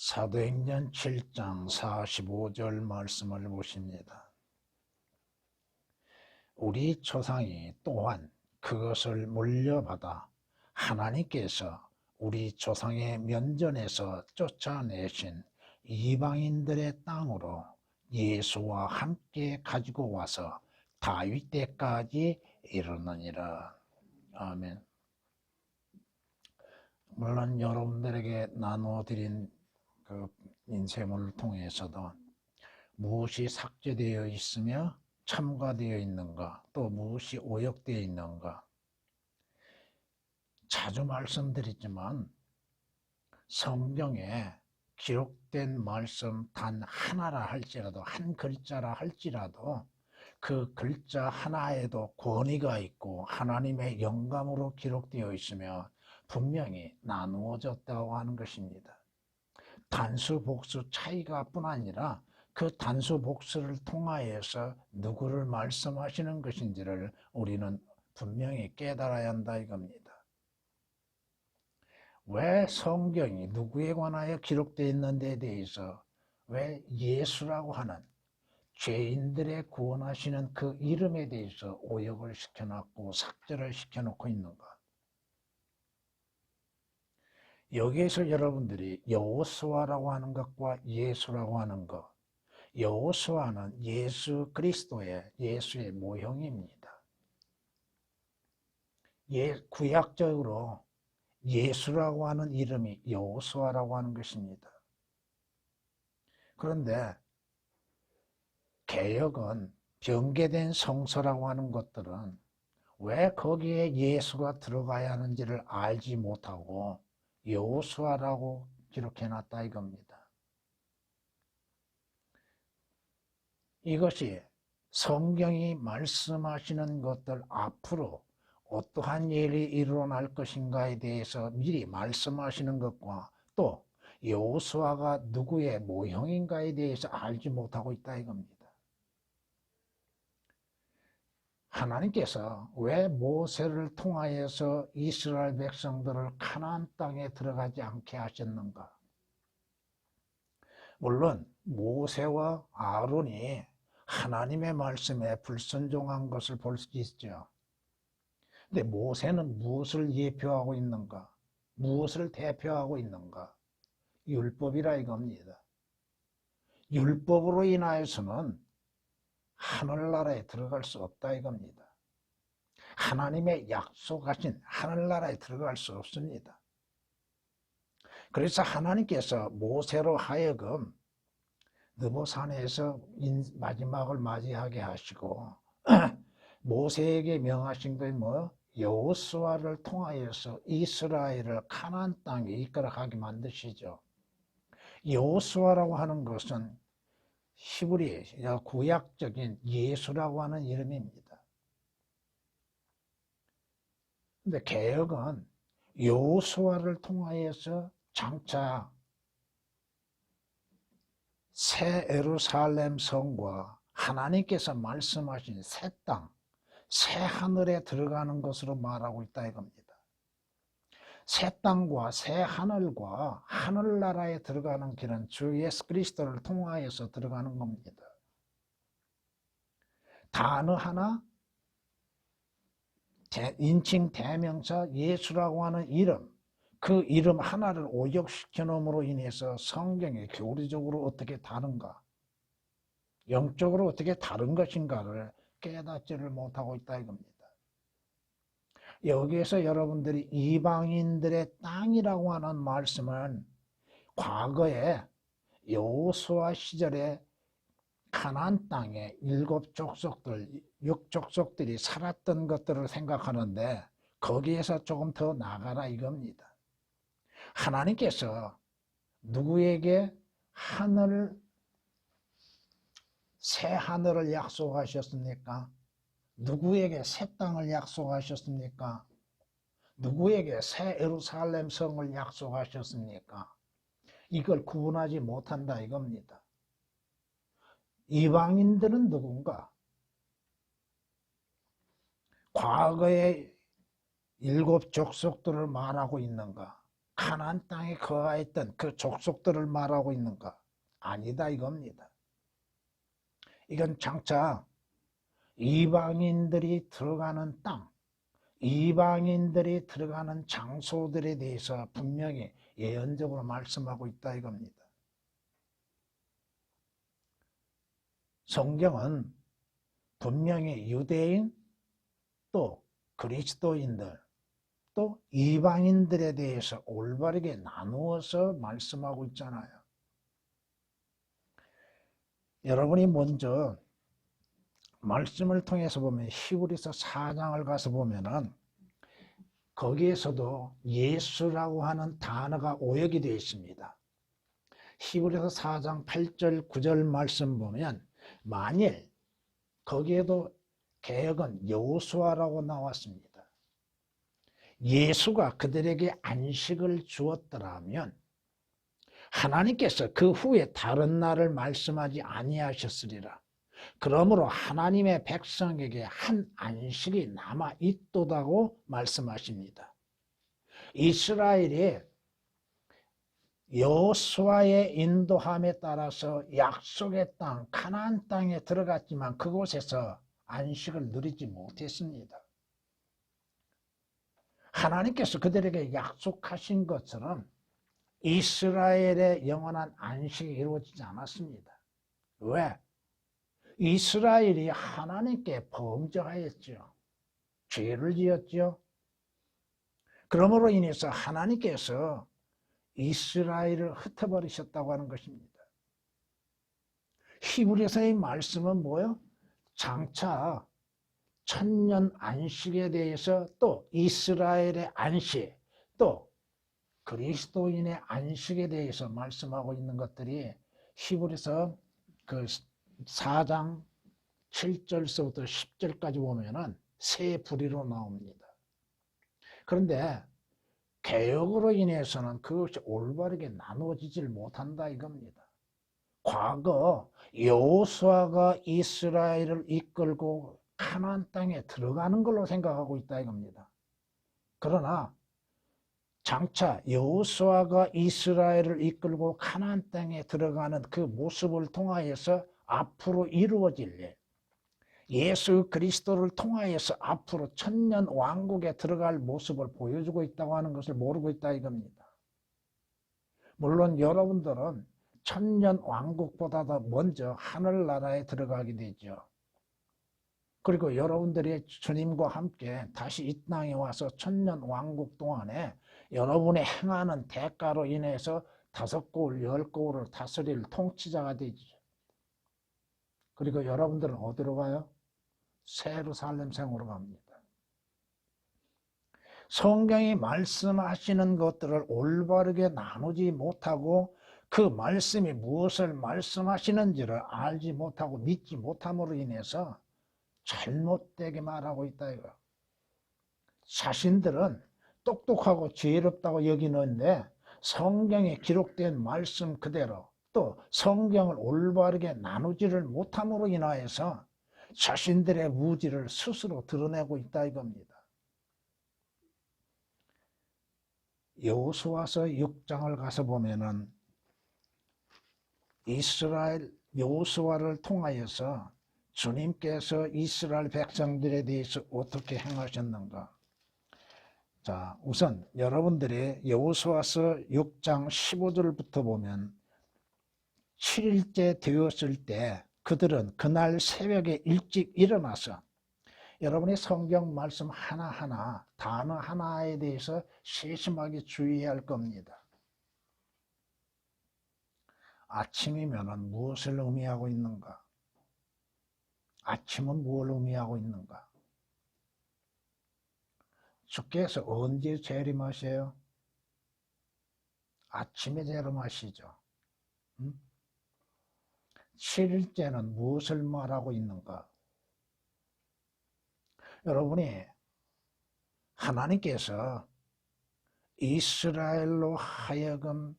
사도행전 7장 45절 말씀을 보십니다. 우리 조상이 또한 그것을 물려받아 하나님께서 우리 조상의 면전에서 쫓아내신 이방인들의 땅으로 예수와 함께 가지고 와서 다윗 때까지 이르느니라. 아멘. 물론 여러분들에게 나눠드린 그 인쇄물을 통해서도 무엇이 삭제되어 있으며 첨가되어 있는가, 또 무엇이 오역되어 있는가, 자주 말씀드리지만 성경에 기록된 말씀 단 하나라 할지라도, 한 글자라 할지라도 그 글자 하나에도 권위가 있고 하나님의 영감으로 기록되어 있으며 분명히 나누어졌다고 하는 것입니다. 단수 복수 차이가 뿐 아니라 그 단수 복수를 통하여서 누구를 말씀하시는 것인지를 우리는 분명히 깨달아야 한다 이겁니다. 왜 성경이 누구에 관하여 기록되어 있는 데 대해서 왜 예수라고 하는 죄인들의 구원하시는 그 이름에 대해서 오역을 시켜놨고 삭제를 시켜놓고 있는가? 여기에서 여러분들이 여호수아라고 하는 것과 예수라고 하는 것, 여호수아는 예수 그리스도의 예수의 모형입니다. 구약적으로 예수라고 하는 이름이 여호수아라고 하는 것입니다. 그런데 개역은 변개된 성서라고 하는 것들은 왜 거기에 예수가 들어가야 하는지를 알지 못하고 여호수아라고 기록해놨다 이겁니다. 이것이 성경이 말씀하시는 것들 앞으로 어떠한 일이 일어날 것인가에 대해서 미리 말씀하시는 것과 또 여호수아가 누구의 모형인가에 대해서 알지 못하고 있다 이겁니다. 하나님께서 왜 모세를 통하여서 이스라엘 백성들을 가나안 땅에 들어가지 않게 하셨는가? 물론 모세와 아론이 하나님의 말씀에 불순종한 것을 볼 수 있죠. 근데 모세는 무엇을 예표하고 있는가? 무엇을 대표하고 있는가? 율법이라 이겁니다. 율법으로 인하여서는 하늘나라에 들어갈 수 없다 이겁니다. 하나님의 약속하신 하늘나라에 들어갈 수 없습니다. 그래서 하나님께서 모세로 하여금 느보산에서 마지막을 맞이하게 하시고 모세에게 명하신 것이 여호수아를 통하여서 이스라엘을 가나안 땅에 이끌어가게 만드시죠. 여호수아라고 하는 것은 히브리 구약적인 예수라고 하는 이름입니다. 근데 개역은 여호수아를 통하여서 장차 새 예루살렘 성과 하나님께서 말씀하신 새 땅, 새 하늘에 들어가는 것으로 말하고 있다 이겁니다. 새 땅과 새 하늘과 하늘나라에 들어가는 길은 주 예수 그리스도를 통하여서 들어가는 겁니다. 단어 하나, 인칭 대명사 예수라고 하는 이름, 그 이름 하나를 오역시켜 놓음으로 인해서 성경이 교리적으로 어떻게 다른가, 영적으로 어떻게 다른 것인가를 깨닫지를 못하고 있다 이겁니다. 여기에서 여러분들이 이방인들의 땅이라고 하는 말씀은 과거에 여호수아 시절에 가나안 땅에 7족속들, 6족속들이 살았던 것들을 생각하는데 거기에서 조금 더 나가라 이겁니다. 하나님께서 누구에게 새 하늘을 약속하셨습니까? 누구에게 새 땅을 약속하셨습니까? 누구에게 새 예루살렘 성을 약속하셨습니까? 이걸 구분하지 못한다 이겁니다. 이방인들은 누군가? 과거의 7족속들을 말하고 있는가? 가나안 땅에 거하였던 그 족속들을 말하고 있는가? 아니다 이겁니다. 이건 장차 이방인들이 들어가는 땅, 이방인들이 들어가는 장소들에 대해서 분명히 예언적으로 말씀하고 있다 이겁니다. 성경은 분명히 유대인 또 그리스도인들 또 이방인들에 대해서 올바르게 나누어서 말씀하고 있잖아요. 여러분이 먼저 말씀을 통해서 보면 히브리서 4장을 가서 보면은 거기에서도 예수라고 하는 단어가 오역이 되어 있습니다. 히브리서 4장 8절 9절 말씀 보면 만일 거기에도 개역은 여호수아라고 나왔습니다. 예수가 그들에게 안식을 주었더라면 하나님께서 그 후에 다른 날을 말씀하지 아니하셨으리라. 그러므로 하나님의 백성에게 한 안식이 남아 있도다고 말씀하십니다. 이스라엘이 여호수아의 인도함에 따라서 약속의 땅 가나안 땅에 들어갔지만 그곳에서 안식을 누리지 못했습니다. 하나님께서 그들에게 약속하신 것처럼 이스라엘의 영원한 안식이 이루어지지 않았습니다. 왜? 이스라엘이 하나님께 범죄하였죠. 죄를 지었죠. 그러므로 인해서 하나님께서 이스라엘을 흩어버리셨다고 하는 것입니다. 히브리서의 말씀은 뭐예요? 장차 천년 안식에 대해서 또 이스라엘의 안식 또 그리스도인의 안식에 대해서 말씀하고 있는 것들이 히브리서 그 4장 7절서부터 10절까지 보면은 세 부리로 나옵니다. 그런데 개혁으로 인해서는 그것이 올바르게 나누어지질 못한다 이겁니다. 과거 여호수아가 이스라엘을 이끌고 가나안 땅에 들어가는 걸로 생각하고 있다 이겁니다. 그러나 장차 여호수아가 이스라엘을 이끌고 가나안 땅에 들어가는 그 모습을 통하여서 앞으로 이루어질 일, 예수 그리스도를 통하여서 앞으로 천년 왕국에 들어갈 모습을 보여주고 있다고 하는 것을 모르고 있다 이겁니다. 물론 여러분들은 천년 왕국보다도 먼저 하늘나라에 들어가게 되죠. 그리고 여러분들이 주님과 함께 다시 이 땅에 와서 천년 왕국 동안에 여러분의 행하는 대가로 인해서 5고을 10고을을 다스릴 통치자가 되죠. 그리고 여러분들은 어디로 가요? 예루살렘 성으로 갑니다. 성경이 말씀하시는 것들을 올바르게 나누지 못하고 그 말씀이 무엇을 말씀하시는지를 알지 못하고 믿지 못함으로 인해서 잘못되게 말하고 있다 이거. 자신들은 똑똑하고 지혜롭다고 여기는데 성경에 기록된 말씀 그대로 또 성경을 올바르게 나누지를 못함으로 인하여서 자신들의 무지를 스스로 드러내고 있다 이겁니다. 여호수아서 6장을 가서 보면은 이스라엘 여호수아를 통하여서 주님께서 이스라엘 백성들에 대해서 어떻게 행하셨는가? 자, 우선 여러분들이 여호수아서 6장 15절부터 보면 7일째 되었을 때 그들은 그날 새벽에 일찍 일어나서 여러분이 성경 말씀 하나하나 단어 하나에 대해서 세심하게 주의해야 할 겁니다. 아침이면 무엇을 의미하고 있는가? 아침은 무엇을 의미하고 있는가? 주께서 언제 재림하세요? 아침에 재림하시죠. 7일째는 무엇을 말하고 있는가? 여러분이 하나님께서 이스라엘로 하여금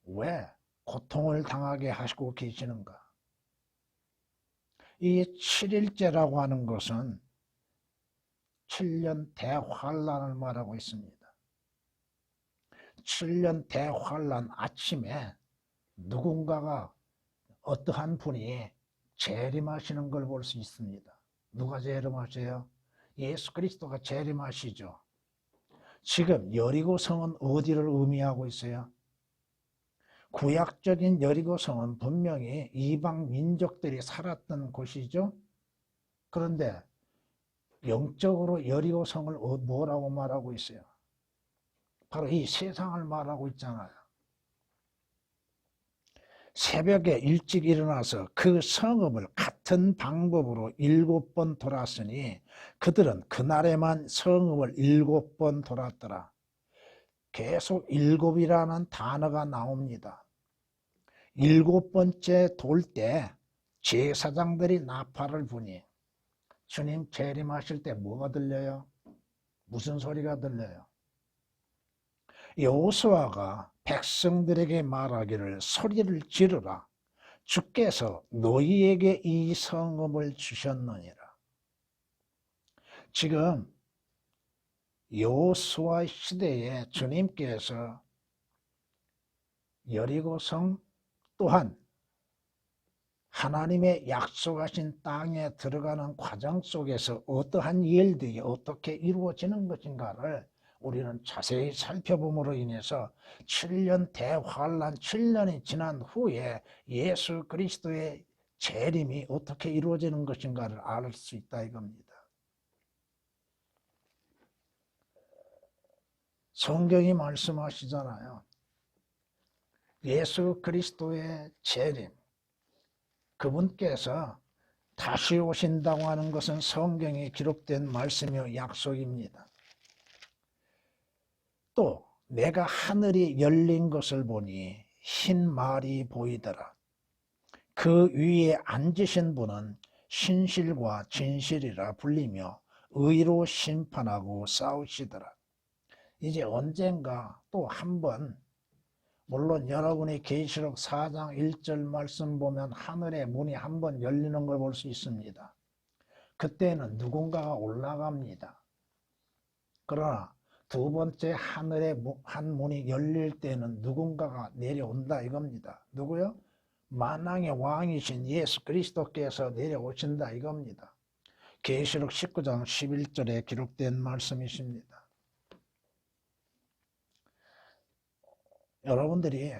왜 고통을 당하게 하시고 계시는가? 이 7일째라고 하는 것은 7년 대환란을 말하고 있습니다. 7년 대환란 아침에 누군가가 어떠한 분이 재림하시는 걸 볼 수 있습니다. 누가 재림하세요? 예수 그리스도가 재림하시죠. 지금 여리고 성은 어디를 의미하고 있어요? 구약적인 여리고 성은 분명히 이방 민족들이 살았던 곳이죠. 그런데 영적으로 여리고 성을 뭐라고 말하고 있어요? 바로 이 세상을 말하고 있잖아요. 새벽에 일찍 일어나서 그 성읍을 같은 방법으로 7번 돌았으니 그들은 그날에만 성읍을 7번 돌았더라. 계속 7이라는 단어가 나옵니다. 7번째 돌 때 제사장들이 나팔을 부니 주님 재림하실 때 뭐가 들려요? 무슨 소리가 들려요? 여호수아가 백성들에게 말하기를 소리를 지르라. 주께서 너희에게 이 성읍을 주셨느니라. 지금 여호수아 시대에 주님께서 여리고성 또한 하나님의 약속하신 땅에 들어가는 과정 속에서 어떠한 일들이 어떻게 이루어지는 것인가를 우리는 자세히 살펴봄으로 인해서 7년 대환란 7년이 지난 후에 예수 그리스도의 재림이 어떻게 이루어지는 것인가를 알 수 있다 이겁니다. 성경이 말씀하시잖아요. 예수 그리스도의 재림, 그분께서 다시 오신다고 하는 것은 성경에 기록된 말씀이요 약속입니다. 또 내가 하늘이 열린 것을 보니 흰 말이 보이더라. 그 위에 앉으신 분은 신실과 진실이라 불리며 의로 심판하고 싸우시더라. 이제 언젠가 또 한 번, 물론 여러분이 계시록 4장 1절 말씀 보면 하늘의 문이 한 번 열리는 걸 볼 수 있습니다. 그때는 누군가가 올라갑니다. 그러나 두 번째 하늘의 한 문이 열릴 때는 누군가가 내려온다 이겁니다. 누구요? 만왕의 왕이신 예수 그리스도께서 내려오신다 이겁니다. 계시록 19장 11절에 기록된 말씀이십니다. 여러분들이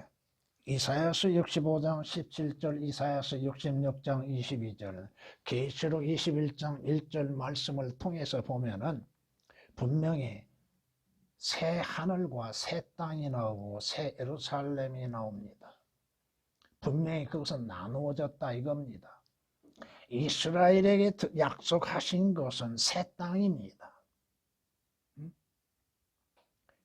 이사야서 65장 17절, 이사야서 66장 22절, 계시록 21장 1절 말씀을 통해서 보면은 분명히 새 하늘과 새 땅이 나오고 새 예루살렘이 나옵니다. 분명히 그것은 나누어졌다 이겁니다. 이스라엘에게 약속하신 것은 새 땅입니다.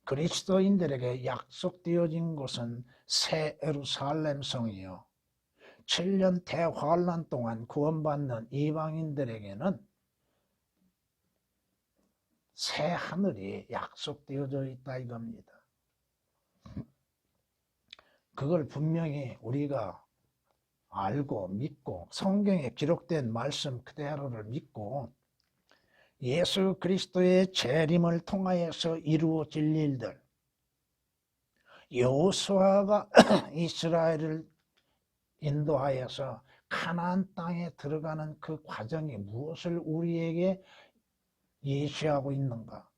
그리스도인들에게 약속되어진 것은 새 예루살렘 성이요. 7년 대환란 동안 구원받는 이방인들에게는 새 하늘이 약속되어져 있다 이겁니다. 그걸 분명히 우리가 알고 믿고 성경에 기록된 말씀 그대로를 믿고 예수 그리스도의 재림을 통하여서 이루어질 일들, 여호수아가 이스라엘을 인도하여서 가나안 땅에 들어가는 그 과정이 무엇을 우리에게 예시하고 있는가?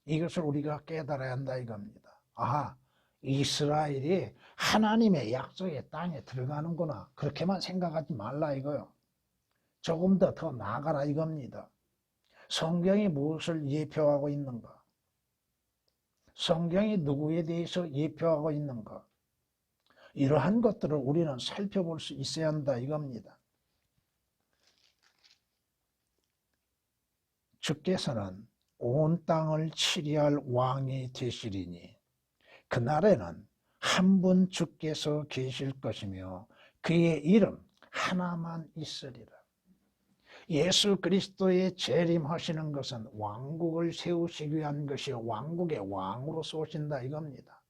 이것을 우리가 깨달아야 한다 이겁니다. 아하, 이스라엘이 하나님의 약속의 땅에 들어가는구나. 그렇게만 생각하지 말라 이거요. 조금 더 나아가라 이겁니다. 성경이 무엇을 예표하고 있는가? 성경이 누구에 대해서 예표하고 있는가? 이러한 것들을 우리는 살펴볼 수 있어야 한다 이겁니다. 주께서는 온 땅을 치리할 왕이 되시리니 그날에는 한 분 주께서 계실 것이며 그의 이름 하나만 있으리라. 예수 그리스도의 재림하시는 것은 왕국을 세우시기 위한 것이요 왕국의 왕으로서 오신다 이겁니다.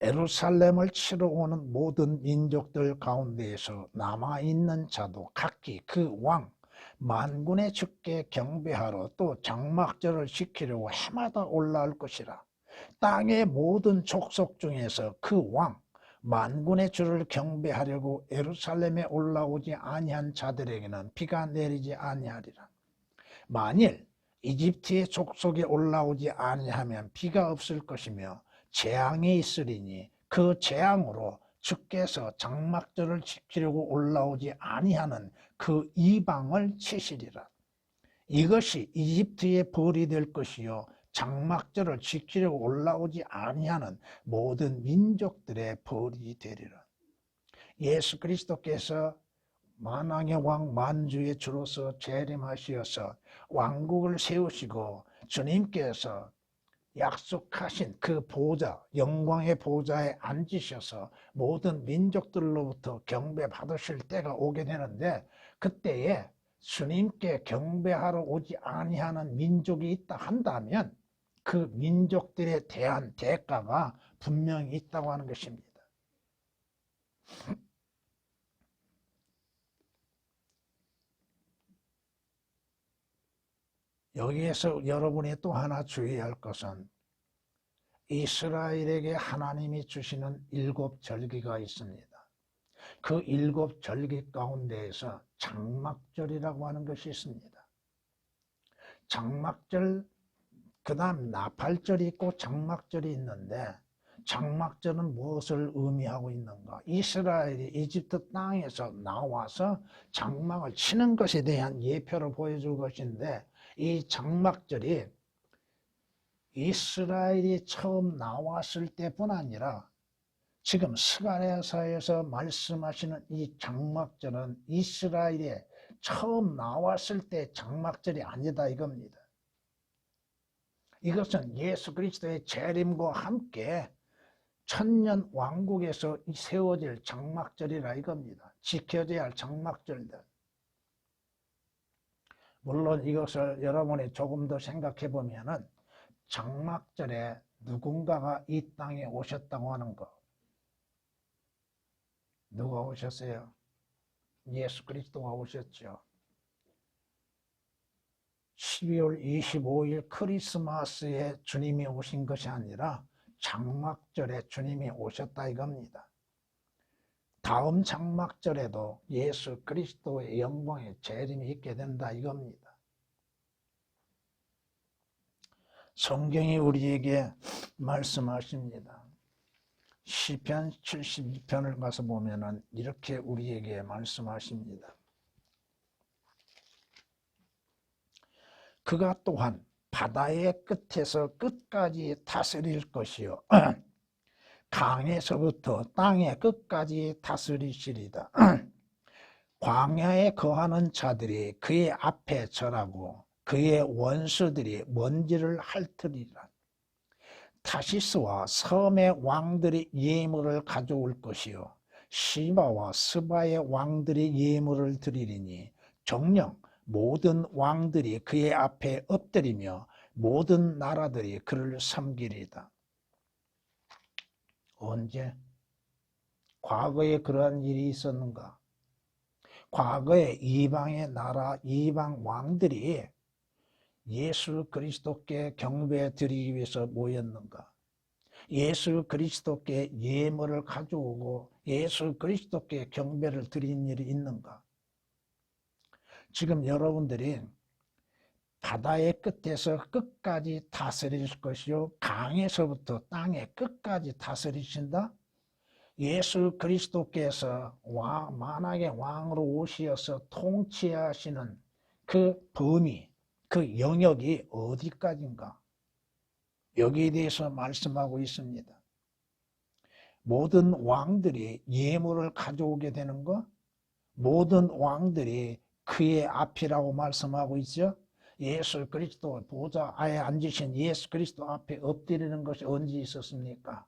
예루살렘을 치러 오는 모든 민족들 가운데에서 남아있는 자도 각기 그 왕 만군의 주께 경배하러 또 장막절을 지키려고 해마다 올라올 것이라. 땅의 모든 족속 중에서 그 왕 만군의 주를 경배하려고 예루살렘에 올라오지 아니한 자들에게는 비가 내리지 아니하리라. 만일 이집트의 족속에 올라오지 아니하면 비가 없을 것이며 재앙이 있으리니 그 재앙으로 주께서 장막절을 지키려고 올라오지 아니하는 그 이방을 치시리라. 이것이 이집트의 벌이 될 것이요 장막절을 지키려고 올라오지 아니하는 모든 민족들의 벌이 되리라. 예수 그리스도께서 만왕의 왕 만주의 주로서 재림하시어서 왕국을 세우시고 주님께서 약속하신 그 보좌, 영광의 보좌에 앉으셔서 모든 민족들로부터 경배받으실 때가 오게 되는데, 그때에 주님께 경배하러 오지 아니하는 민족이 있다 한다면 그 민족들에 대한 대가가 분명히 있다고 하는 것입니다. 여기에서 여러분이 또 하나 주의할 것은 이스라엘에게 하나님이 주시는 7절기가 있습니다. 그 7절기 가운데에서 장막절이라고 하는 것이 있습니다. 장막절, 그 다음 나팔절이 있고 장막절이 있는데, 장막절은 무엇을 의미하고 있는가? 이스라엘이 이집트 땅에서 나와서 장막을 치는 것에 대한 예표를 보여줄 것인데, 이 장막절이 이스라엘이 처음 나왔을 때뿐 아니라 지금 스가랴서에서 말씀하시는 이 장막절은 이스라엘이 처음 나왔을 때 장막절이 아니다 이겁니다. 이것은 예수 그리스도의 재림과 함께 천년 왕국에서 세워질 장막절이라 이겁니다. 지켜져야 할 장막절들. 물론 이것을 여러분이 조금 더 생각해 보면은 장막절에 누군가가 이 땅에 오셨다고 하는 것. 누가 오셨어요? 예수 그리스도가 오셨죠. 12월 25일 크리스마스에 주님이 오신 것이 아니라 장막절에 주님이 오셨다 이겁니다. 다음 장막절에도 예수 그리스도의 영광의 재림이 있게 된다 이겁니다. 성경이 우리에게 말씀하십니다. 시편 72편을 가서 보면은 이렇게 우리에게 말씀하십니다. 그가 또한 바다의 끝에서 끝까지 다스릴 것이요 강에서부터 땅의 끝까지 다스리시리다. 광야에 거하는 자들이 그의 앞에 절하고 그의 원수들이 먼지를 핥으리라. 타시스와 섬의 왕들이 예물을 가져올 것이요 시바와 스바의 왕들이 예물을 드리리니 정녕 모든 왕들이 그의 앞에 엎드리며 모든 나라들이 그를 섬기리다. 언제? 과거에 그러한 일이 있었는가? 과거에 이방의 나라, 이방 왕들이 예수 그리스도께 경배 드리기 위해서 모였는가? 예수 그리스도께 예물을 가져오고 예수 그리스도께 경배를 드린 일이 있는가? 지금 여러분들이 바다의 끝에서 끝까지 다스릴 것이요 강에서부터 땅의 끝까지 다스리신다? 예수 그리스도께서 만왕의 왕으로 오시어서 통치하시는 그 범위, 그 영역이 어디까지인가? 여기에 대해서 말씀하고 있습니다. 모든 왕들이 예물을 가져오게 되는 것, 모든 왕들이 그의 앞이라고 말씀하고 있죠. 예수 그리스도 보좌에 앉으신 예수 그리스도 앞에 엎드리는 것이 언제 있었습니까?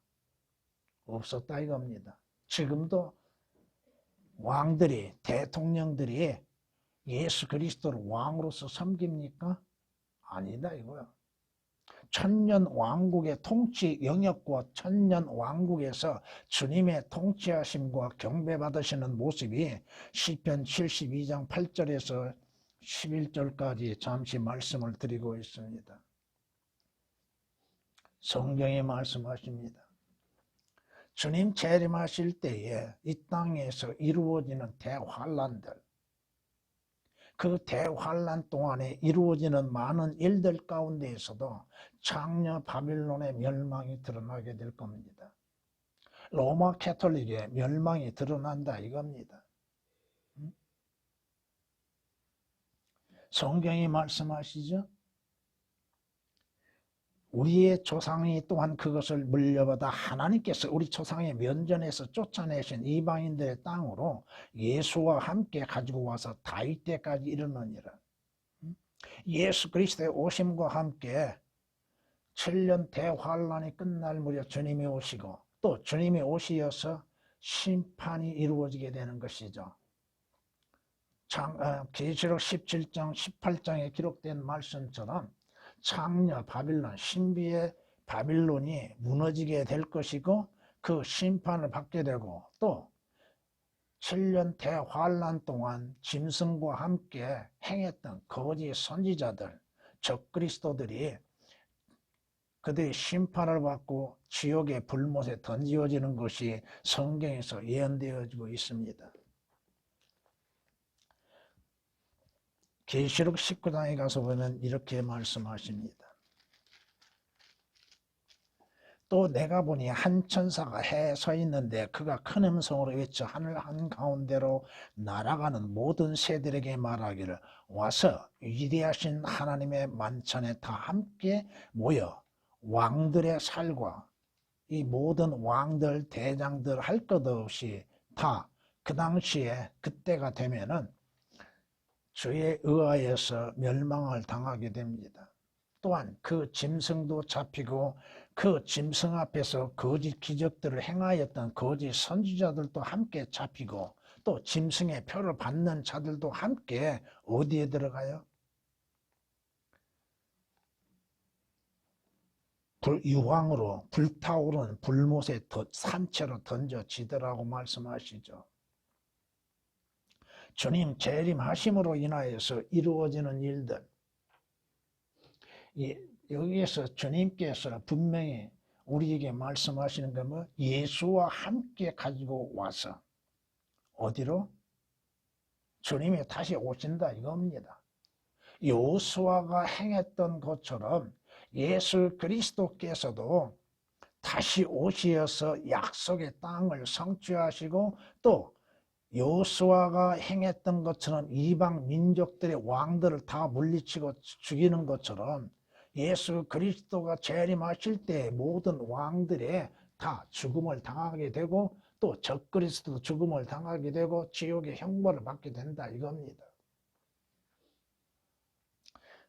없었다 이겁니다. 지금도 왕들이, 대통령들이 예수 그리스도를 왕으로서 섬깁니까? 아니다 이거야. 천년 왕국의 통치 영역과 천년 왕국에서 주님의 통치하심과 경배받으시는 모습이 시편 72장 8절에서 11절까지 잠시 말씀을 드리고 있습니다. 성경이 말씀하십니다. 주님 재림하실 때에 이 땅에서 이루어지는 대환란들, 그 대환란 동안에 이루어지는 많은 일들 가운데에서도 장려 바빌론의 멸망이 드러나게 될 겁니다. 로마 캐톨릭의 멸망이 드러난다 이겁니다. 성경이 말씀하시죠? 우리의 조상이 또한 그것을 물려받아 하나님께서 우리 조상의 면전에서 쫓아내신 이방인들의 땅으로 예수와 함께 가지고 와서 다윗 때까지 이르느니라. 예수 그리스도의 오심과 함께 7년 대환란이 끝날 무렵 주님이 오시고 또 주님이 오시어서 심판이 이루어지게 되는 것이죠. 계시록 17장 18장에 기록된 말씀처럼 장려 바빌론, 신비의 바빌론이 무너지게 될 것이고 그 심판을 받게 되고 또 7년 대환란 동안 짐승과 함께 행했던 거짓 선지자들, 적그리스도들이 그들이 심판을 받고 지옥의 불못에 던지어지는 것이 성경에서 예언되어지고 있습니다. 계시록 19장에 가서 보면 이렇게 말씀하십니다. 또 내가 보니 한 천사가 해에 서 있는데 그가 큰 음성으로 외쳐 하늘 한가운데로 날아가는 모든 새들에게 말하기를 와서 위대하신 하나님의 만찬에 다 함께 모여 왕들의 살과 이 모든 왕들 대장들 할 것 없이 다 그 당시에 그때가 되면은 주에 의하여서 멸망을 당하게 됩니다. 또한 그 짐승도 잡히고 그 짐승 앞에서 거짓 기적들을 행하였던 거짓 선지자들도 함께 잡히고 또 짐승의 표를 받는 자들도 함께 어디에 들어가요? 유황으로 불타오르는 불못에 산채로 던져지더라고 말씀하시죠. 주님 재림하심으로 인하여서 이루어지는 일들, 여기에서 주님께서 분명히 우리에게 말씀하시는 건 뭐? 예수와 함께 가지고 와서 어디로? 주님이 다시 오신다 이겁니다. 여호수아가 행했던 것처럼 예수 그리스도께서도 다시 오시어서 약속의 땅을 성취하시고 또 여호수아가 행했던 것처럼 이방 민족들의 왕들을 다 물리치고 죽이는 것처럼 예수 그리스도가 재림하실 때 모든 왕들의 다 죽음을 당하게 되고 또 적그리스도도 죽음을 당하게 되고 지옥의 형벌을 받게 된다 이겁니다.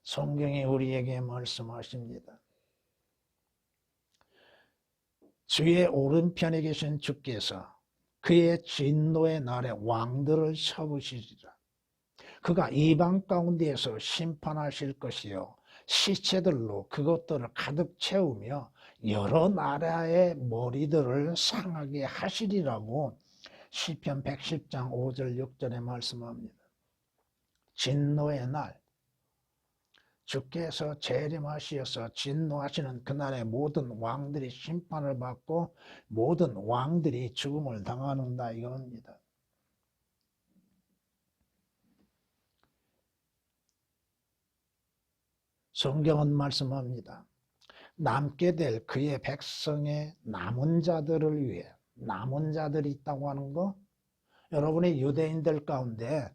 성경이 우리에게 말씀하십니다. 주의 오른편에 계신 주께서 그의 진노의 날에 왕들을 쳐부시리라. 그가 이방 가운데에서 심판하실 것이요 시체들로 그것들을 가득 채우며 여러 나라의 머리들을 상하게 하시리라고 시편 110장 5절 6절에 말씀합니다. 진노의 날, 주께서 재림하시어서 진노하시는 그날에 모든 왕들이 심판을 받고 모든 왕들이 죽음을 당하는다 이겁니다. 성경은 말씀합니다. 남게 될 그의 백성의 남은 자들을 위해 남은 자들이 있다고 하는 거, 여러분의 유대인들 가운데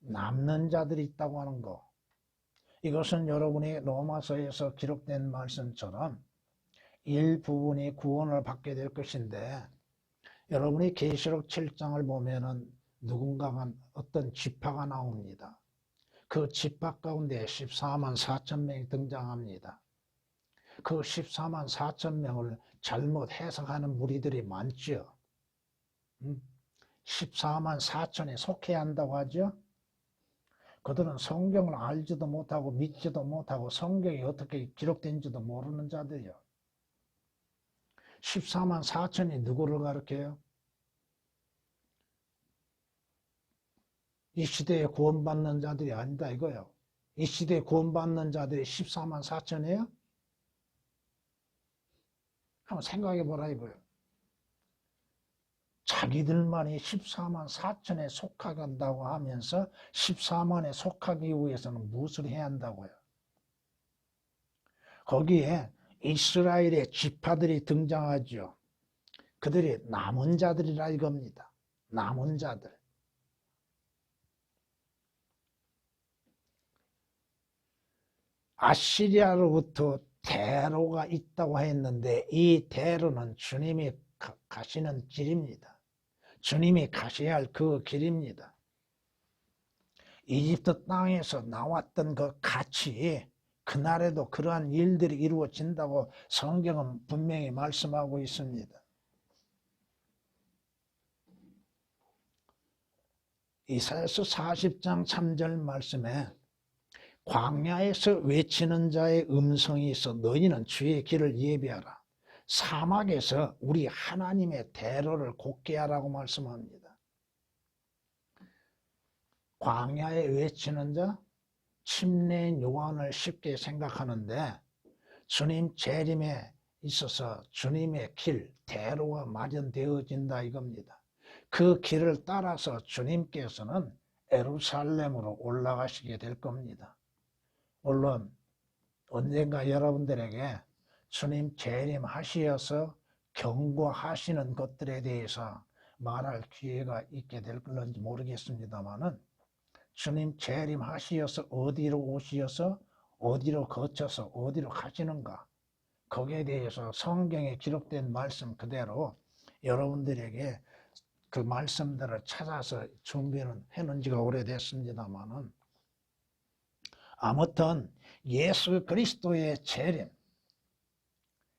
남는 자들이 있다고 하는 거, 이것은 여러분이 로마서에서 기록된 말씀처럼 일부분이 구원을 받게 될 것인데 여러분이 계시록 7장을 보면은 누군가가 어떤 지파가 나옵니다. 그 지파 가운데 14만 4천 명이 등장합니다. 그 14만 4천 명을 잘못 해석하는 무리들이 많죠. 14만 4천에 속해야 한다고 하죠. 그들은 성경을 알지도 못하고 믿지도 못하고 성경이 어떻게 기록된지도 모르는 자들이요. 14만 4천이 누구를 가르쳐요? 이 시대에 구원받는 자들이 아니다 이거예요. 이 시대에 구원받는 자들이 14만 4천이에요? 한번 생각해 보라 이거예요. 자기들만이 14만 4천에 속하간다고 하면서 14만에 속하기 위해서는 무엇을 해야 한다고요? 거기에 이스라엘의 지파들이 등장하죠. 그들이 남은 자들이라 이겁니다. 남은 자들. 아시리아로부터 대로가 있다고 했는데 이 대로는 주님이 가시는 길입니다. 주님이 가셔야 할 그 길입니다. 이집트 땅에서 나왔던 그 가치, 그날에도 그러한 일들이 이루어진다고 성경은 분명히 말씀하고 있습니다. 이사야서 40장 3절 말씀에 광야에서 외치는 자의 음성이 있어 너희는 주의 길을 예비하라. 사막에서 우리 하나님의 대로를 곧게 하라고 말씀합니다. 광야에 외치는 자, 침례인 요한을 쉽게 생각하는데 주님 재림에 있어서 주님의 길, 대로가 마련되어진다 이겁니다. 그 길을 따라서 주님께서는 예루살렘으로 올라가시게 될 겁니다. 물론 언젠가 여러분들에게 주님 재림하시어서 경고하시는 것들에 대해서 말할 기회가 있게 될런지 모르겠습니다만은 주님 재림하시어서 어디로 오시어서 어디로 거쳐서 어디로 가시는가 거기에 대해서 성경에 기록된 말씀 그대로 여러분들에게 그 말씀들을 찾아서 준비는 해놓은 지가 오래됐습니다만은 아무튼 예수 그리스도의 재림,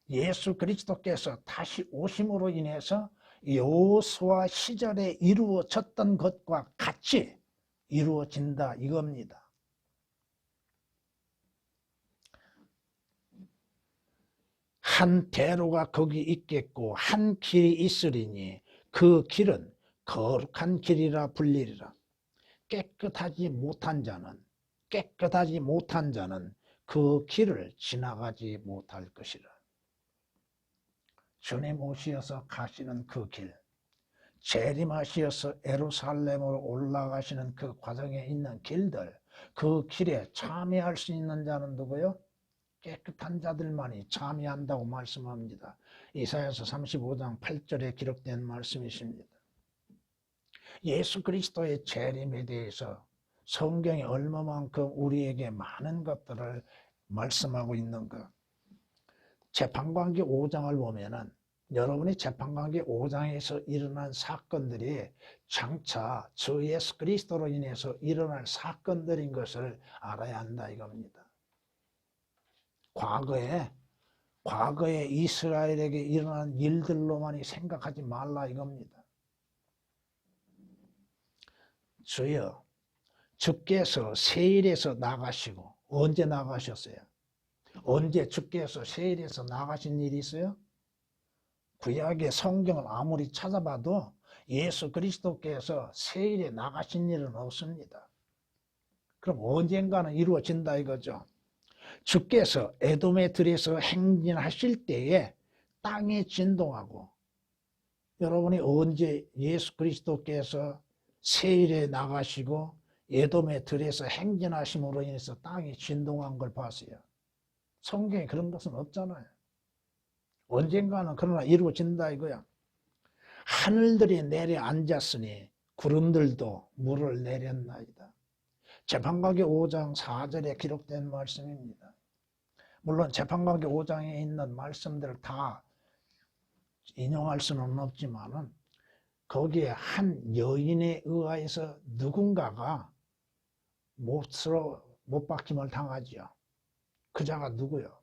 예수 그리스도께서 다시 오심으로 인해서 여호수아 시절에 이루어졌던 것과 같이 이루어진다 이겁니다. 한 대로가 거기 있겠고 한 길이 있으리니 그 길은 거룩한 길이라 불리리라. 깨끗하지 못한 자는 그 길을 지나가지 못할 것이라. 주님 오시어서 가시는 그 길, 재림하시어서 예루살렘으로 올라가시는 그 과정에 있는 길들, 그 길에 참여할 수 있는 자는 누구요? 깨끗한 자들만이 참여한다고 말씀합니다. 이사야서 35장 8절에 기록된 말씀이십니다. 예수 그리스도의 재림에 대해서 성경이 얼마만큼 우리에게 많은 것들을 말씀하고 있는가. 재판관계 5장을 보면은 여러분이 재판관계 5장에서 일어난 사건들이 장차 주 예수 그리스도로 인해서 일어날 사건들인 것을 알아야 한다 이겁니다. 과거에 이스라엘에게 일어난 일들로만이 생각하지 말라 이겁니다. 주여, 주께서 세일에서 나가시고 언제 나가셨어요? 언제 주께서 세일에서 나가신 일이 있어요? 구약의 성경을 아무리 찾아봐도 예수 그리스도께서 세일에 나가신 일은 없습니다. 그럼 언젠가는 이루어진다 이거죠. 주께서 에돔의 들에서 행진하실 때에 땅이 진동하고 여러분이 언제 예수 그리스도께서 세일에 나가시고 에돔의 들에서 행진하심으로 인해서 땅이 진동한 걸 봤어요? 성경에 그런 것은 없잖아요. 언젠가는 그러나 이루어진다 이거야. 하늘들이 내려앉았으니 구름들도 물을 내렸나이다. 재판관계 5장 4절에 기록된 말씀입니다. 물론 재판관계 5장에 있는 말씀들을 다 인용할 수는 없지만은 거기에 한 여인에 의하여서 누군가가 못으로 못 박힘을 당하지요. 그 자가 누구요?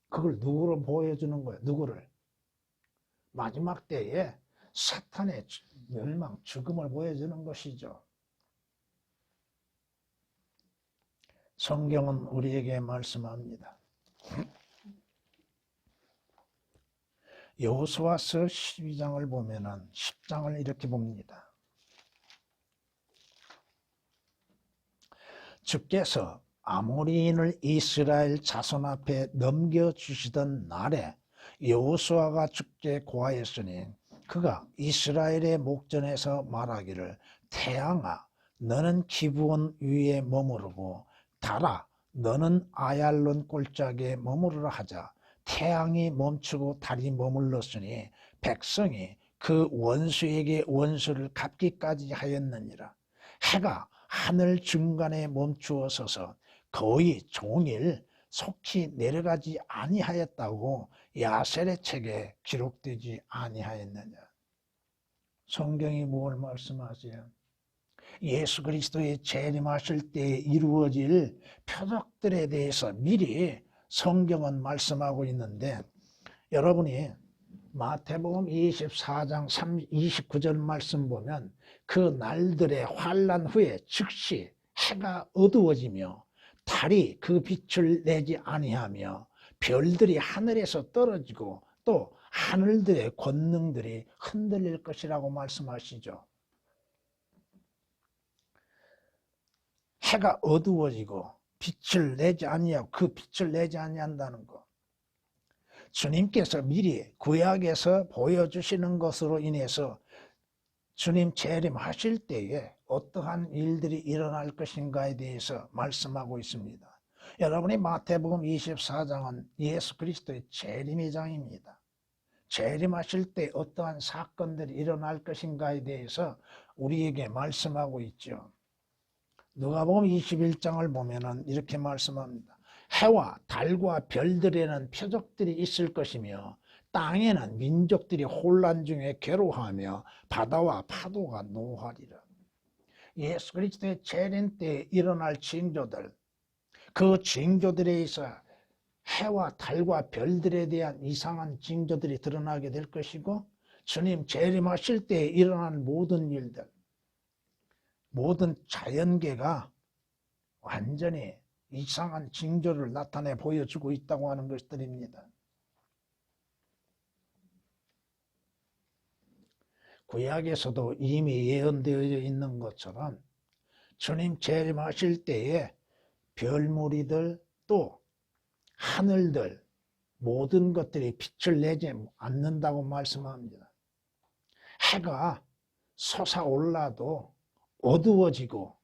그걸 누구로 보여주는 거예요? 누구를? 마지막 때에 사탄의 멸망, 죽음을 보여주는 것이죠. 성경은 우리에게 말씀합니다. 여호수아서 12장을 보면은 10장을 이렇게 봅니다. 주께서 아모리인을 이스라엘 자손 앞에 넘겨주시던 날에 여호수아가 주께 고하였으니 그가 이스라엘의 목전에서 말하기를 태양아 너는 기브온 위에 머무르고 달아 너는 아얄론 골짜기에 머무르라 하자. 태양이 멈추고 달이 머물렀으니 백성이 그 원수에게 원수를 갚기까지 하였느니라. 해가 하늘 중간에 멈추어 서서 거의 종일 속히 내려가지 아니하였다고 야셀의 책에 기록되지 아니하였느냐. 성경이 뭘 말씀하세요? 예수 그리스도의 재림하실 때 이루어질 표적들에 대해서 미리 성경은 말씀하고 있는데, 여러분이 마태복음 24장 29절 말씀 보면 그 날들의 환난 후에 즉시 해가 어두워지며 달이 그 빛을 내지 아니하며 별들이 하늘에서 떨어지고 또 하늘들의 권능들이 흔들릴 것이라고 말씀하시죠. 해가 어두워지고 빛을 내지 아니하고 그 빛을 내지 아니한다는 것, 주님께서 미리 구약에서 보여주시는 것으로 인해서 주님 재림하실 때에 어떠한 일들이 일어날 것인가에 대해서 말씀하고 있습니다. 여러분이 마태복음 24장은 예수 그리스도의 재림의 장입니다. 재림하실 때 어떠한 사건들이 일어날 것인가에 대해서 우리에게 말씀하고 있죠. 누가복음 21장을 보면은 이렇게 말씀합니다. 해와 달과 별들에는 표적들이 있을 것이며 땅에는 민족들이 혼란 중에 괴로워하며 바다와 파도가 노하리라. 예수 그리스도의 재림 때 일어날 징조들, 그 징조들에 의해서 해와 달과 별들에 대한 이상한 징조들이 드러나게 될 것이고, 주님 재림하실 때 일어날 모든 일들, 모든 자연계가 완전히 이상한 징조를 나타내 보여주고 있다고 하는 것들입니다. 구약에서도 이미 예언되어 있는 것처럼 주님 재림하실 때에 별무리들 또 하늘들 모든 것들이 빛을 내지 않는다고 말씀합니다. 해가 솟아올라도 어두워지고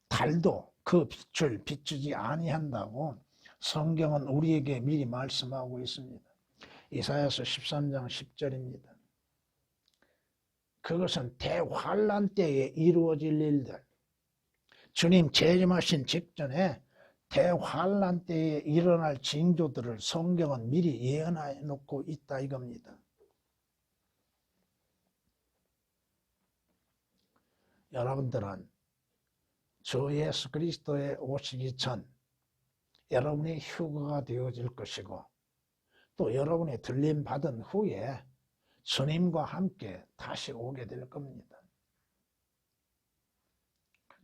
달도 그 빛을 비추지 아니한다고 성경은 우리에게 미리 말씀하고 있습니다. 이사야서 13장 10절입니다. 그것은 대환란 때에 이루어질 일들, 주님 재림하신 직전에 대환란 때에 일어날 징조들을 성경은 미리 예언해 놓고 있다 이겁니다. 여러분들은 주 예수 그리스도의 오시기 전 여러분이 휴거가 되어질 것이고, 또 여러분이 들림 받은 후에 주님과 함께 다시 오게 될 겁니다.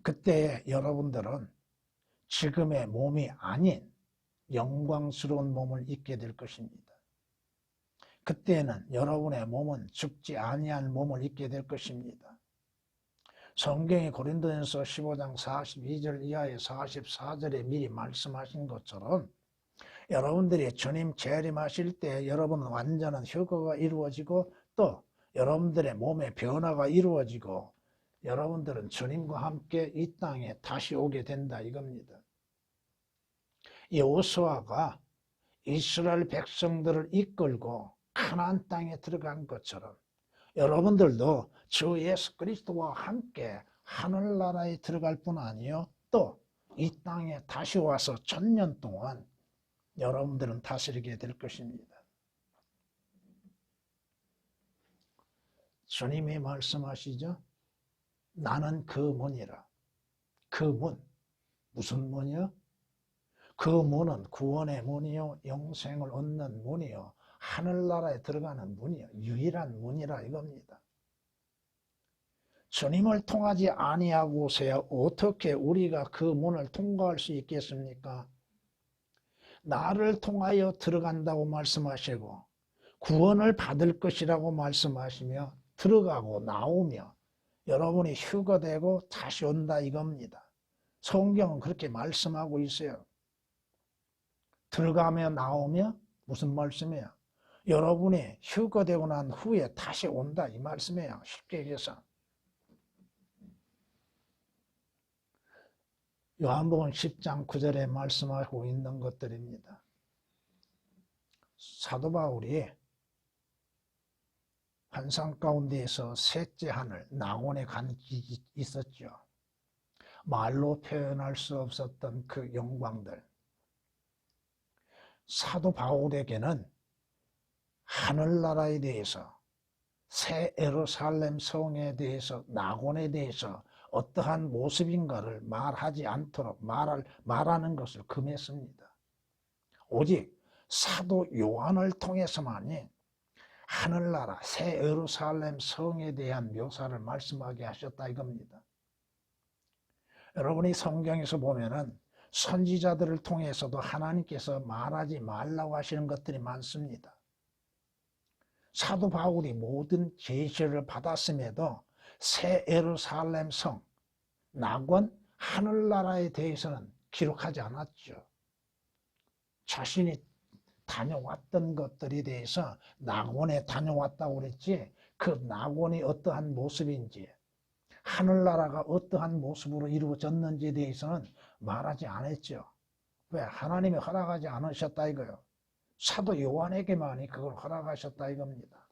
그때 여러분들은 지금의 몸이 아닌 영광스러운 몸을 입게 될 것입니다. 그때는 여러분의 몸은 죽지 아니할 몸을 입게 될 것입니다. 성경이 고린도전서 15장 42절 이하의 44절에 미리 말씀하신 것처럼 여러분들이 주님 재림하실 때 여러분은 완전한 휴거가 이루어지고 또 여러분들의 몸의 변화가 이루어지고 여러분들은 주님과 함께 이 땅에 다시 오게 된다 이겁니다. 여호수아가 이스라엘 백성들을 이끌고 가나안 땅에 들어간 것처럼 여러분들도 주 예수 그리스도와 함께 하늘나라에 들어갈 뿐 아니요 또 이 땅에 다시 와서 1000년 동안 여러분들은 다스리게 될 것입니다. 주님이 말씀하시죠. 나는 그 문이라. 그 문, 무슨 문이요? 그 문은 구원의 문이요 영생을 얻는 문이요 하늘나라에 들어가는 문이요 유일한 문이라 이겁니다. 주님을 통하지 아니하고서야 어떻게 우리가 그 문을 통과할 수 있겠습니까? 나를 통하여 들어간다고 말씀하시고 구원을 받을 것이라고 말씀하시며 들어가고 나오며 여러분이 휴거되고 다시 온다 이겁니다. 성경은 그렇게 말씀하고 있어요. 들어가며 나오며 무슨 말씀이에요? 여러분이 휴거되고 난 후에 다시 온다 이 말씀이에요. 쉽게 얘기해서. 요한복음 10장 9절에 말씀하고 있는 것들입니다. 사도 바울이 환상 가운데에서 셋째 하늘 낙원에 간 길이 있었죠. 말로 표현할 수 없었던 그 영광들. 사도 바울에게는 하늘나라에 대해서 새 예루살렘 성에 대해서 낙원에 대해서 어떠한 모습인가를 말하지 않도록 말하는 것을 금했습니다. 오직 사도 요한을 통해서만이 하늘나라 새 예루살렘 성에 대한 묘사를 말씀하게 하셨다 이겁니다. 여러분이 성경에서 보면은 선지자들을 통해서도 하나님께서 말하지 말라고 하시는 것들이 많습니다. 사도 바울이 모든 계시를 받았음에도 새 예루살렘 성, 낙원, 하늘나라에 대해서는 기록하지 않았죠. 자신이 다녀왔던 것들에 대해서 낙원에 다녀왔다고 그랬지 그 낙원이 어떠한 모습인지 하늘나라가 어떠한 모습으로 이루어졌는지에 대해서는 말하지 않았죠. 왜? 하나님이 허락하지 않으셨다 이거요. 사도 요한에게만이 그걸 허락하셨다 이겁니다.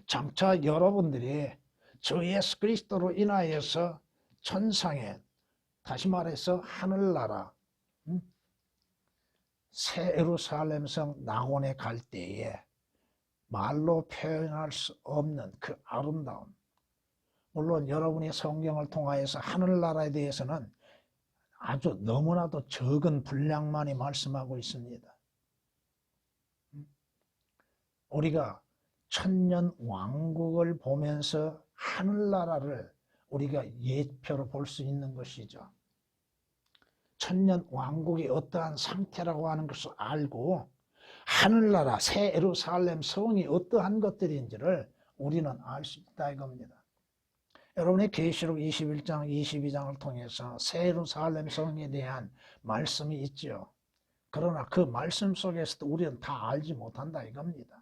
장차 여러분들이 주 예수 그리스도로 인하여서 천상에 다시 말해서 하늘나라 새 예루살렘 성 낙원에 갈 때에 말로 표현할 수 없는 그 아름다움. 물론 여러분이 성경을 통하여서 하늘나라에 대해서는 아주 너무나도 적은 분량만이 말씀하고 있습니다. 우리가 천년 왕국을 보면서 하늘나라를 우리가 예표로 볼 수 있는 것이죠. 천년 왕국이 어떠한 상태라고 하는 것을 알고 하늘나라 새 예루살렘 성이 어떠한 것들인지를 우리는 알 수 있다 이겁니다. 여러분의 계시록 21장, 22장을 통해서 새 예루살렘 성에 대한 말씀이 있죠. 그러나 그 말씀 속에서도 우리는 다 알지 못한다 이겁니다.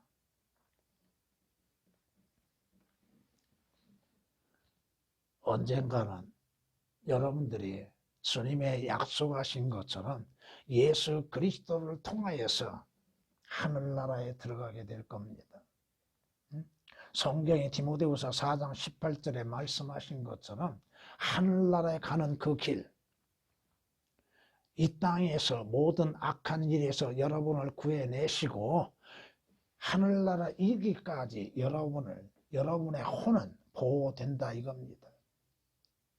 언젠가는 여러분들이 주님의 약속하신 것처럼 예수 그리스도를 통하여서 하늘나라에 들어가게 될 겁니다. 성경의 디모데후서 4장 18절에 말씀하신 것처럼 하늘나라에 가는 그 길, 이 땅에서 모든 악한 일에서 여러분을 구해내시고 하늘나라 이기까지 여러분의 혼은 보호된다 이겁니다.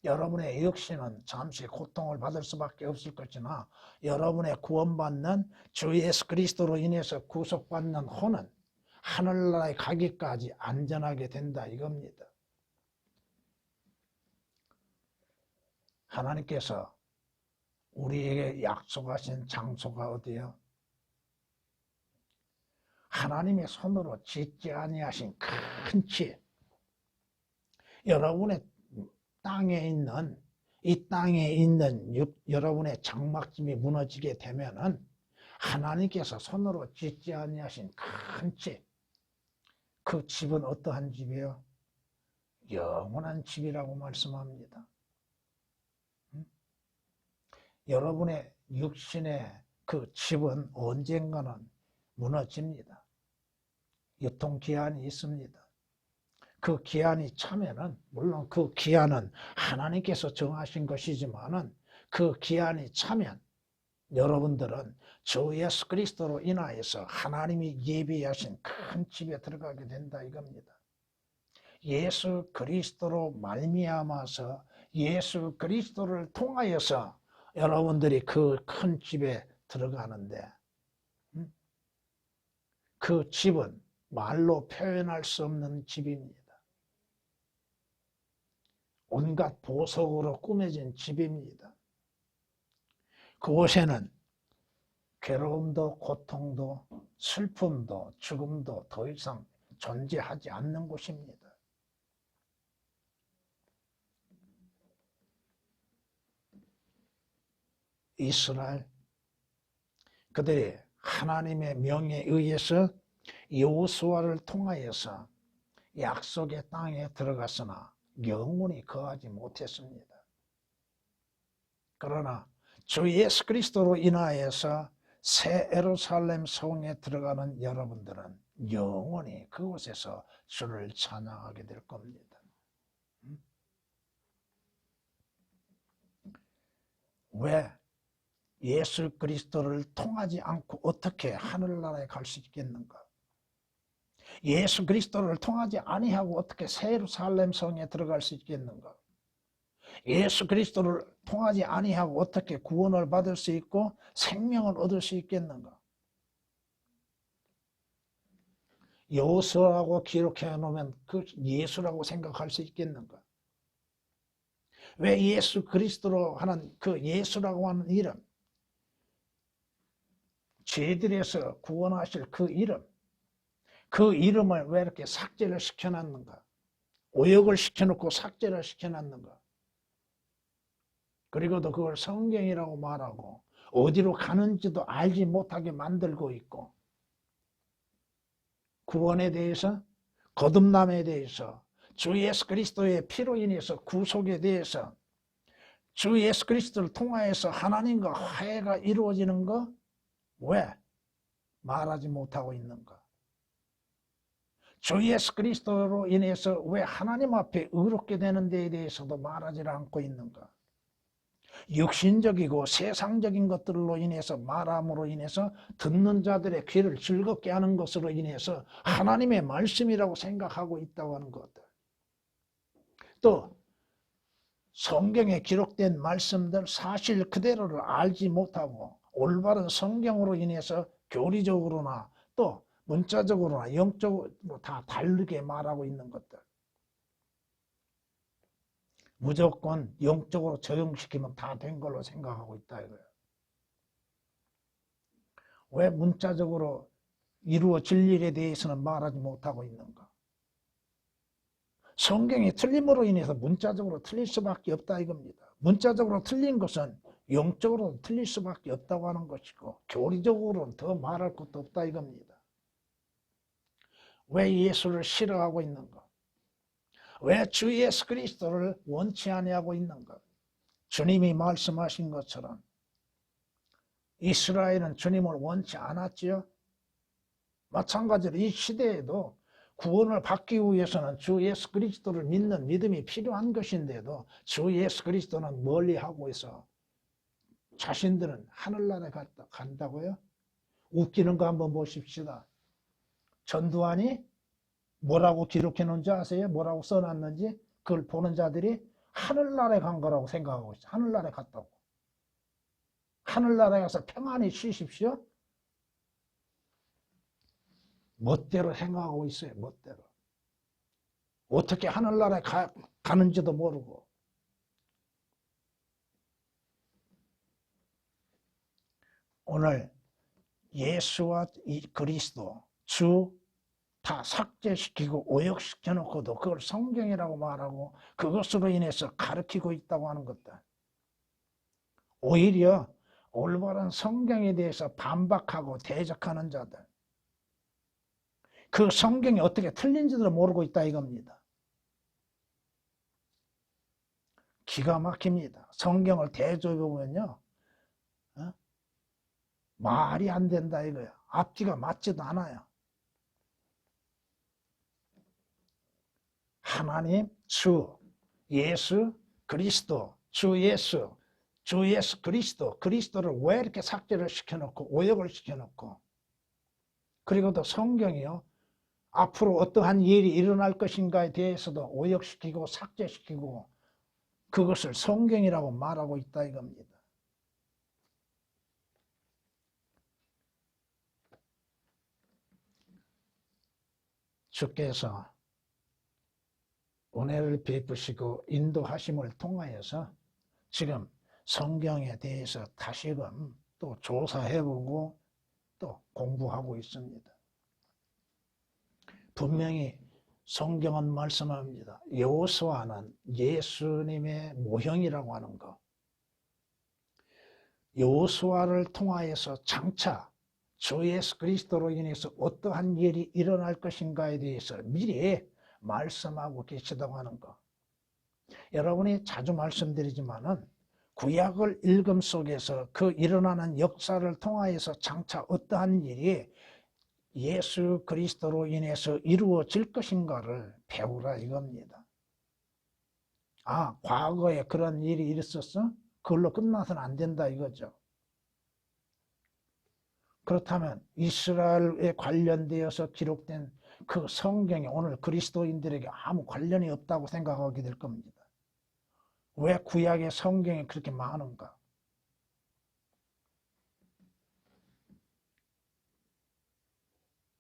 여러분의 역시는 잠시 고통을 받을 수밖에 없을 것이나 여러분의 구원받는 주 예수 그리스도로 인해서 구속받는 혼은 하늘나라에 가기까지 안전하게 된다 이겁니다. 하나님께서 우리에게 약속하신 장소가 어디요? 하나님의 손으로 짓지 아니하신 큰 집, 여러분의 이 땅에 있는 여러분의 장막집이 무너지게 되면은 하나님께서 손으로 짓지 아니하신 큰 집, 그 집은 어떠한 집이요? 영원한 집이라고 말씀합니다. 여러분의 육신의 그 집은 언젠가는 무너집니다. 유통기한이 있습니다. 그 기한이 차면은 물론 그 기한은 하나님께서 정하신 것이지만은 그 기한이 차면 여러분들은 주 예수 그리스도로 인하여서 하나님이 예비하신 큰 집에 들어가게 된다 이겁니다. 예수 그리스도로 말미암아서 예수 그리스도를 통하여서 여러분들이 그 큰 집에 들어가는데 그 집은 말로 표현할 수 없는 집입니다. 온갖 보석으로 꾸며진 집입니다. 그곳에는 괴로움도 고통도 슬픔도 죽음도 더 이상 존재하지 않는 곳입니다. 이스라엘, 그들이 하나님의 명에 의해서 여호수아를 통하여서 약속의 땅에 들어갔으나 영원히 거하지 못했습니다. 그러나 주 예수 그리스도로 인하여서 새 예루살렘 성에 들어가는 여러분들은 영원히 그곳에서 주를 찬양하게 될 겁니다. 왜 예수 그리스도를 통하지 않고 어떻게 하늘나라에 갈 수 있겠는가? 예수 그리스도를 통하지 아니하고 어떻게 새 예루살렘 성에 들어갈 수 있겠는가? 예수 그리스도를 통하지 아니하고 어떻게 구원을 받을 수 있고 생명을 얻을 수 있겠는가? 여호수아라고 기록해 놓으면 그 예수라고 생각할 수 있겠는가? 왜 예수 그리스도로 하는 그 예수라고 하는 이름, 죄들에서 구원하실 그 이름, 그 이름을 왜 이렇게 삭제를 시켜놨는가? 오역을 시켜놓고 삭제를 시켜놨는가? 그리고도 그걸 성경이라고 말하고 어디로 가는지도 알지 못하게 만들고 있고, 구원에 대해서, 거듭남에 대해서, 주 예수 그리스도의 피로 인해서 구속에 대해서, 주 예수 그리스도를 통하여서 하나님과 화해가 이루어지는 거 왜 말하지 못하고 있는가? 주 예수 그리스도로 인해서 왜 하나님 앞에 의롭게 되는 데에 대해서도 말하지 않고 있는가? 육신적이고 세상적인 것들로 인해서 말함으로 인해서 듣는 자들의 귀를 즐겁게 하는 것으로 인해서 하나님의 말씀이라고 생각하고 있다고 하는 것들. 또 성경에 기록된 말씀들 사실 그대로를 알지 못하고 올바른 성경으로 인해서 교리적으로나 또 문자적으로나 영적으로 다 다르게 말하고 있는 것들. 무조건 영적으로 적용시키면 다 된 걸로 생각하고 있다 이거예요. 왜 문자적으로 이루어질 일에 대해서는 말하지 못하고 있는가? 성경이 틀림으로 인해서 문자적으로 틀릴 수밖에 없다 이겁니다. 문자적으로 틀린 것은 영적으로 틀릴 수밖에 없다고 하는 것이고 교리적으로는 더 말할 것도 없다 이겁니다. 왜 예수를 싫어하고 있는가? 왜 주 예수 그리스도를 원치 아니하고 있는가? 주님이 말씀하신 것처럼 이스라엘은 주님을 원치 않았지요. 마찬가지로 이 시대에도 구원을 받기 위해서는 주 예수 그리스도를 믿는 믿음이 필요한 것인데도 주 예수 그리스도는 멀리하고 있어. 자신들은 하늘나라에 간다고요? 웃기는 거 한번 보십시다. 전두환이 뭐라고 기록해 놓은지 아세요? 뭐라고 써놨는지? 그걸 보는 자들이 하늘나라에 간 거라고 생각하고 있어요. 하늘나라에 갔다고. 하늘나라에 가서 평안히 쉬십시오. 멋대로 생각하고 있어요. 멋대로. 어떻게 하늘나라에 가는지도 모르고. 오늘 예수와 그리스도, 주 다 삭제시키고 오역시켜 놓고도 그걸 성경이라고 말하고 그것으로 인해서 가르치고 있다고 하는 것들. 오히려 올바른 성경에 대해서 반박하고 대적하는 자들. 그 성경이 어떻게 틀린지도 모르고 있다 이겁니다. 기가 막힙니다. 성경을 대조해보면요. 말이 안 된다 이거야. 앞뒤가 맞지도 않아요. 하나님, 주, 예수, 그리스도, 주 예수 그리스도, 그리스도를 왜 이렇게 삭제를 시켜놓고 오역을 시켜놓고 그리고 또 성경이요. 앞으로 어떠한 일이 일어날 것인가에 대해서도 오역시키고 삭제시키고 그것을 성경이라고 말하고 있다 이겁니다. 주께서 은혜를 베푸시고 인도하심을 통하여서 지금 성경에 대해서 다시금 또 조사해보고 또 공부하고 있습니다. 분명히 성경은 말씀합니다. 여호수아는 예수님의 모형이라고 하는 거. 여호수아를 통하여서 장차 주 예수 그리스도로 인해서 어떠한 일이 일어날 것인가에 대해서 미리 말씀하고 계시다고 하는 거. 여러분이 자주 말씀드리지만은 구약을 읽음 속에서 그 일어나는 역사를 통하여서 장차 어떠한 일이 예수 그리스도로 인해서 이루어질 것인가를 배우라 이겁니다. 아, 과거에 그런 일이 있었어? 그걸로 끝나서는 안 된다 이거죠. 그렇다면 이스라엘에 관련되어서 기록된 그 성경이 오늘 그리스도인들에게 아무 관련이 없다고 생각하게 될 겁니다. 왜 구약의 성경이 그렇게 많은가?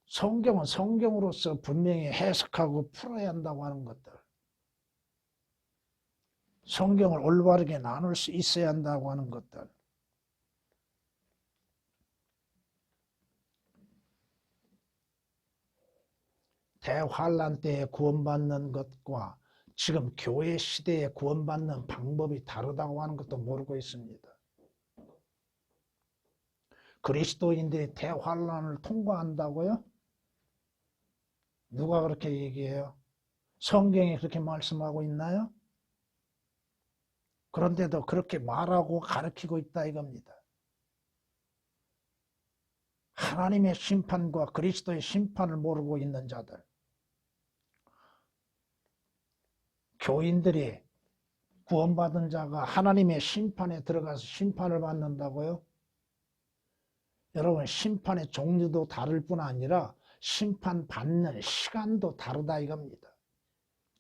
성경은 성경으로서 분명히 해석하고 풀어야 한다고 하는 것들. 성경을 올바르게 나눌 수 있어야 한다고 하는 것들. 대환란 때에 구원받는 것과 지금 교회 시대에 구원받는 방법이 다르다고 하는 것도 모르고 있습니다. 그리스도인들이 대환란을 통과한다고요? 누가 그렇게 얘기해요? 성경이 그렇게 말씀하고 있나요? 그런데도 그렇게 말하고 가르치고 있다 이겁니다. 하나님의 심판과 그리스도의 심판을 모르고 있는 자들. 교인들이 구원받은 자가 하나님의 심판에 들어가서 심판을 받는다고요? 여러분, 심판의 종류도 다를 뿐 아니라 심판받는 시간도 다르다 이겁니다.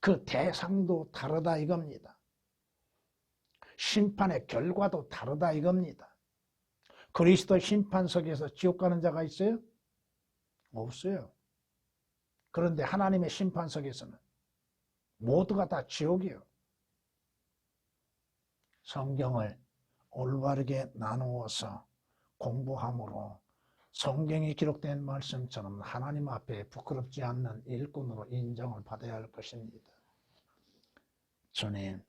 그 대상도 다르다 이겁니다. 심판의 결과도 다르다 이겁니다. 그리스도 심판석에서 지옥 가는 자가 있어요? 없어요. 그런데 하나님의 심판석에서는 모두가 다 지옥이에요. 성경을 올바르게 나누어서 공부함으로 성경에 기록된 말씀처럼 하나님 앞에 부끄럽지 않는 일꾼으로 인정을 받아야 할 것입니다. 주님,